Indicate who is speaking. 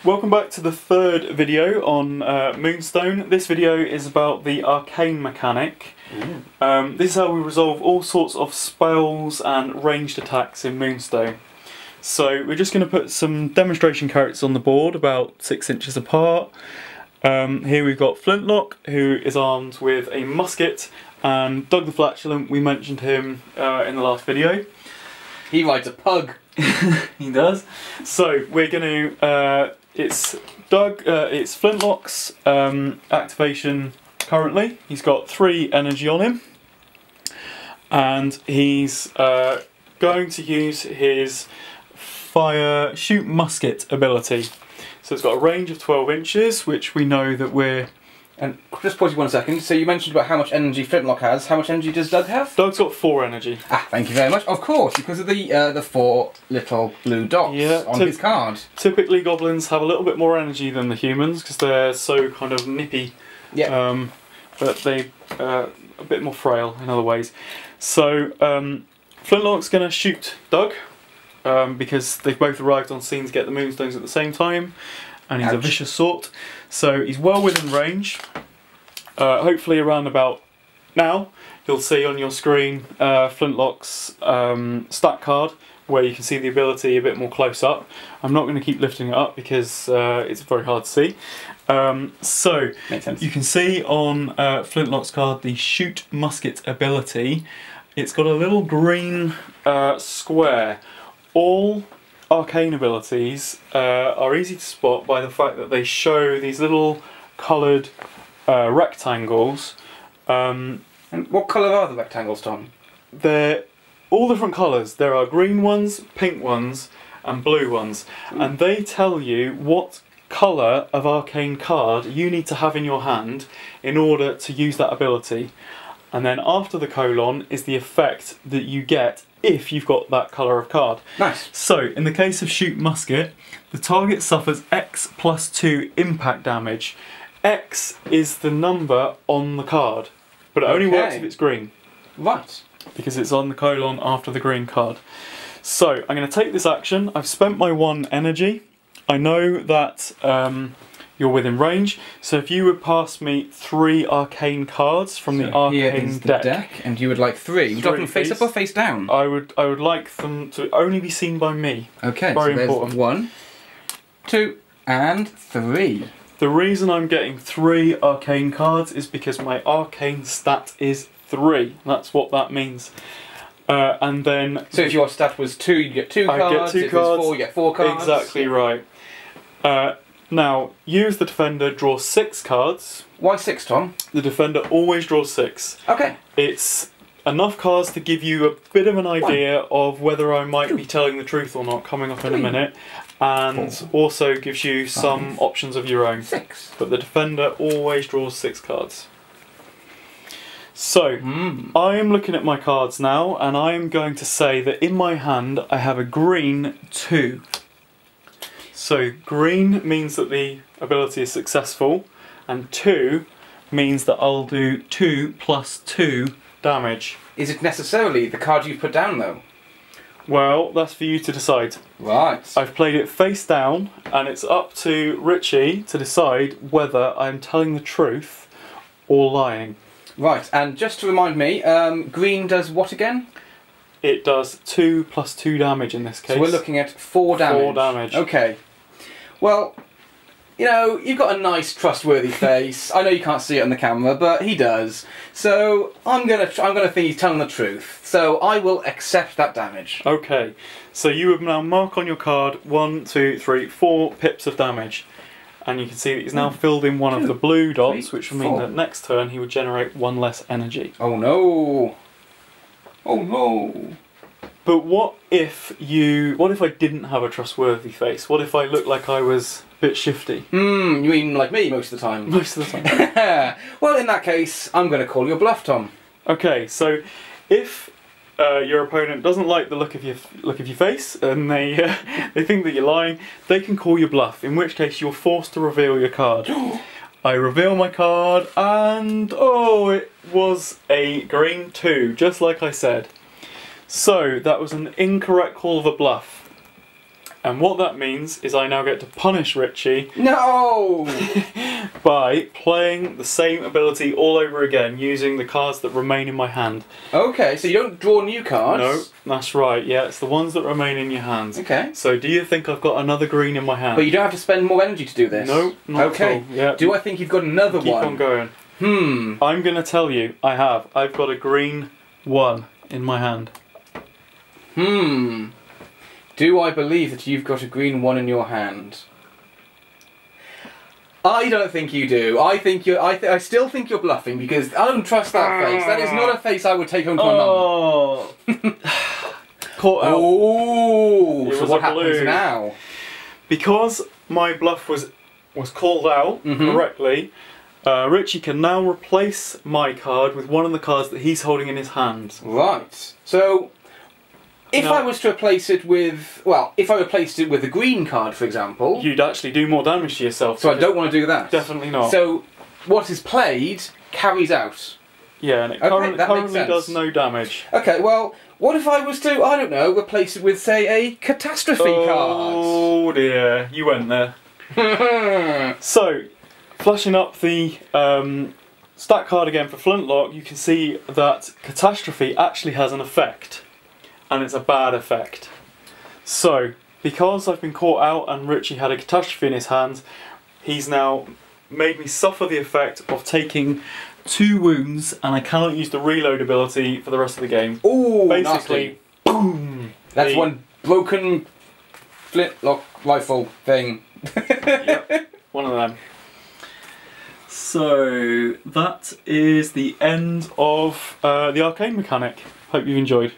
Speaker 1: Welcome back to the third video on Moonstone. This video is about the Arcane mechanic. This is how we resolve all sorts of spells and ranged attacks in Moonstone. So we're just going to put some demonstration characters on the board about 6 inches apart. Here we've got Flintlock, who is armed with a musket, and Doug the Flatulent, we mentioned him in the last video.
Speaker 2: He rides a pug.
Speaker 1: He does. So we're going to, it's Flintlock's activation currently. He's got 3 energy on him, and he's going to use his fire shoot musket ability. So it's got a range of 12 inches, which we know that we're...
Speaker 2: And just pause you 1 second. So you mentioned about how much energy Flintlock has. How much energy does Doug have?
Speaker 1: Doug's got 4 energy. Ah,
Speaker 2: thank you very much. Of course, because of the 4 little blue dots on his card.
Speaker 1: Typically, goblins have a little bit more energy than the humans because they're so kind of nippy.
Speaker 2: Yeah.
Speaker 1: But they a bit more frail in other ways. So Flintlock's going to shoot Doug because they've both arrived on scene to get the Moonstones at the same time. And he's a vicious sort, so he's well within range. Hopefully around about now, you'll see on your screen Flintlock's stat card, where you can see the ability a bit more close up. I'm not going to keep lifting it up because it's very hard to see. So you can see on Flintlock's card the shoot musket ability. It's got a little green square. All Arcane abilities are easy to spot by the fact that they show these little coloured rectangles.
Speaker 2: And what colour are the rectangles, Tom?
Speaker 1: They're all different colours. There are green ones, pink ones and blue ones. And they tell you what colour of Arcane card you need to have in your hand in order to use that ability. And then after the colon is the effect that you get if you've got that colour of card.
Speaker 2: Nice.
Speaker 1: So, in the case of shoot musket, the target suffers X plus 2 impact damage. X is the number on the card, but it only works if it's green.
Speaker 2: Right.
Speaker 1: Because it's on the colon after the green card. So, I'm going to take this action. I've spent my 1 energy. I know that you're within range, so if you would pass me 3 Arcane cards from the Arcane deck.
Speaker 2: And you would like 3. Would you like them face up or face down?
Speaker 1: I would like them to only be seen by me.
Speaker 2: Okay,
Speaker 1: very
Speaker 2: so
Speaker 1: important.
Speaker 2: There's 1, 2 and 3.
Speaker 1: The reason I'm getting 3 Arcane cards is because my Arcane stat is 3. That's what that means. And then...
Speaker 2: So if your stat was 2, you get 2 cards.
Speaker 1: I get 2
Speaker 2: if
Speaker 1: cards.
Speaker 2: It's 4, you get 4 cards.
Speaker 1: Exactly right. Now, you as the defender draw 6 cards.
Speaker 2: Why 6, Tom?
Speaker 1: The defender always draws 6.
Speaker 2: Okay.
Speaker 1: It's enough cards to give you a bit of an idea of whether I might be telling the truth or not, coming up in a minute, and also gives you some options of your own.
Speaker 2: 6. But
Speaker 1: the defender always draws 6 cards. So, I am looking at my cards now, and I am going to say that in my hand I have a green 2. So green means that the ability is successful, and 2 means that I'll do 2 plus 2 damage.
Speaker 2: Is it necessarily the card you've put down though?
Speaker 1: Well, that's for you to decide.
Speaker 2: Right.
Speaker 1: I've played it face down, and it's up to Richie to decide whether I'm telling the truth or lying.
Speaker 2: Right, and just to remind me, green does what again?
Speaker 1: It does 2 plus 2 damage in this case.
Speaker 2: So we're looking at 4 damage.
Speaker 1: 4 damage.
Speaker 2: Okay. Well, you know, you've got a nice, trustworthy face. I know you can't see it on the camera, but he does. So I'm gonna think he's telling the truth. So I will accept that damage.
Speaker 1: Okay. So you would now mark on your card 1, 2, 3, 4 pips of damage, and you can see that he's now filled in one of the blue dots, which will mean that next turn he would generate 1 less energy.
Speaker 2: Oh no! Oh no!
Speaker 1: But what if I didn't have a trustworthy face? What if I looked like I was a bit shifty?
Speaker 2: You mean like me most of the time?
Speaker 1: Most of the time.
Speaker 2: Well, in that case, I'm going to call your bluff, Tom.
Speaker 1: Okay, so if your opponent doesn't like the look of your face and they think that you're lying, they can call your bluff. In which case, you're forced to reveal your card. I reveal my card, and oh, it was a green 2, just like I said. So, that was an incorrect call of a bluff. And what that means is I now get to punish Richie
Speaker 2: No!
Speaker 1: by playing the same ability all over again using the cards that remain in my hand.
Speaker 2: Okay, so you don't draw new cards?
Speaker 1: No, that's right. Yeah, it's the ones that remain in your hands.
Speaker 2: Okay.
Speaker 1: So do you think I've got another green in my hand?
Speaker 2: But you don't have to spend more energy to do this?
Speaker 1: No, not
Speaker 2: okay.
Speaker 1: at all. Yeah.
Speaker 2: Do I think you've got another
Speaker 1: Keep
Speaker 2: one?
Speaker 1: on going. I'm going to tell you, I have. I've got a green 1 in my hand.
Speaker 2: Do I believe that you've got a green 1 in your hand? I don't think you do. I think you. I still think you're bluffing because I don't trust that face. That is not a face I would take home to my mum.
Speaker 1: Oh. Caught out.
Speaker 2: Oh.
Speaker 1: It
Speaker 2: So
Speaker 1: was
Speaker 2: what
Speaker 1: a
Speaker 2: happens
Speaker 1: blue.
Speaker 2: now?
Speaker 1: Because my bluff was called out correctly, Richie can now replace my card with one of the cards that he's holding in his hand.
Speaker 2: Right. So, if
Speaker 1: Now-
Speaker 2: I was to replace it with, well, if I replaced it with a green card, for example,
Speaker 1: You'd actually do more damage to yourself.
Speaker 2: so I don't want to do that.
Speaker 1: Definitely not.
Speaker 2: So, what is played carries out.
Speaker 1: Yeah, and it
Speaker 2: Okay,
Speaker 1: currently
Speaker 2: that makes sense.
Speaker 1: does no damage.
Speaker 2: Okay, well, what if I was to, I don't know, replace it with, say, a catastrophe
Speaker 1: Oh dear, you went there.
Speaker 2: card?
Speaker 1: So, flashing up the stat card again for Flintlock, you can see that Catastrophe actually has an effect. And it's a bad effect. So, because I've been caught out and Richie had a Catastrophe in his hands, he's now made me suffer the effect of taking 2 wounds, and I cannot use the reload ability for the rest of the game.
Speaker 2: Ooh,
Speaker 1: Basically,
Speaker 2: nasty.
Speaker 1: boom!
Speaker 2: That's one broken flintlock rifle thing.
Speaker 1: Yep, one of them. So, that is the end of the arcane mechanic. Hope you've enjoyed.